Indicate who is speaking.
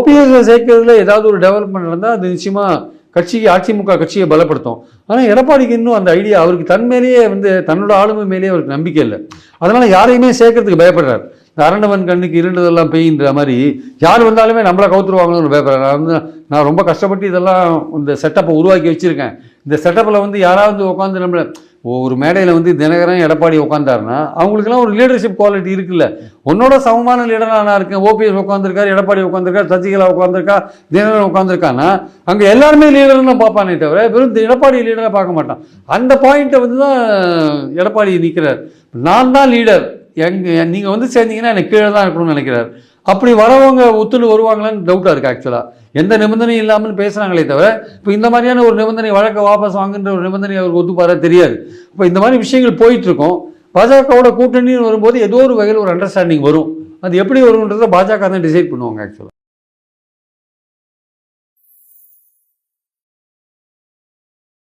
Speaker 1: OPS சேர்க்கறதுல ஏதாவது ஒரு development நடந்தால் அது நிச்சயமாக கட்சிக்கு அதிமுக கட்சியை பலப்படுத்தும். ஆனால் எடப்பாடிக்கு இன்னும் அந்த ஐடியா அவருக்கு தன்மேலேயே தன்னோட ஆளுமை மேலேயே அவருக்கு நம்பிக்கை இல்லை. அதனால யாரையுமே சேர்க்கறதுக்கு பயப்படுறாரு. இந்த அரண்டவன் கண்ணுக்கு இருண்டதெல்லாம் பெய்யுன்ற மாதிரி யார் வந்தாலுமே நம்மளை கவுத்துருவாங்கன்னு பயப்படுறாரு. நான் ரொம்ப கஷ்டப்பட்டு இதெல்லாம் இந்த செட்டப்பை உருவாக்கி வச்சுருக்கேன். இந்த செட்டப்பில் யாராவது உட்காந்து நம்மளை ஒரு மேடையில் தினகரன் எடப்பாடி உட்காந்தாருன்னா அவங்களுக்குலாம் ஒரு லீடர்ஷிப் குவாலிட்டி இருக்குல்ல. உன்னோட சமமான லீடராக நான் இருக்கேன். ஓபிஎஸ் உட்காந்துருக்காரு, எடப்பாடி உட்காந்துருக்காரு, சசிகலா உட்காந்துருக்கா, தினகரன் உட்காந்துருக்கான்னா அங்கே எல்லாருமே லீடர்னு பார்ப்பானே தவிர வெறும் எடப்பாடி லீடராக பார்க்க மாட்டான். அந்த பாயிண்ட்டை தான் எடப்பாடி நிற்கிறார். நான் தான் லீடர், நீங்கள் சேர்ந்தீங்கன்னா எனக்கு கீழே தான் இருக்கணும்னு நினைக்கிறார். அப்படி வரவங்க ஒத்துன்னு வருவாங்களான்னு டவுட்டாக இருக்குது. ஆக்சுவலாக எந்த நிபந்தனையும் இல்லாமல் பேசுகிறாங்களே தவிர இப்போ இந்த மாதிரியான ஒரு நிபந்தனை வழக்கை வாபஸ் வாங்குன்ற ஒரு நிபந்தனை அவருக்கு ஒத்துப்பாரா தெரியாது. இப்போ இந்த மாதிரி விஷயங்கள் போயிட்டுருக்கோம். பாஜகவோட கூட்டணின்னு வரும்போது ஏதோ ஒரு வகையில் ஒரு அண்டர்ஸ்டாண்டிங் வரும். அது எப்படி வரும்ன்றதை பாஜக தான் டிசைட் பண்ணுவாங்க ஆக்சுவலாக.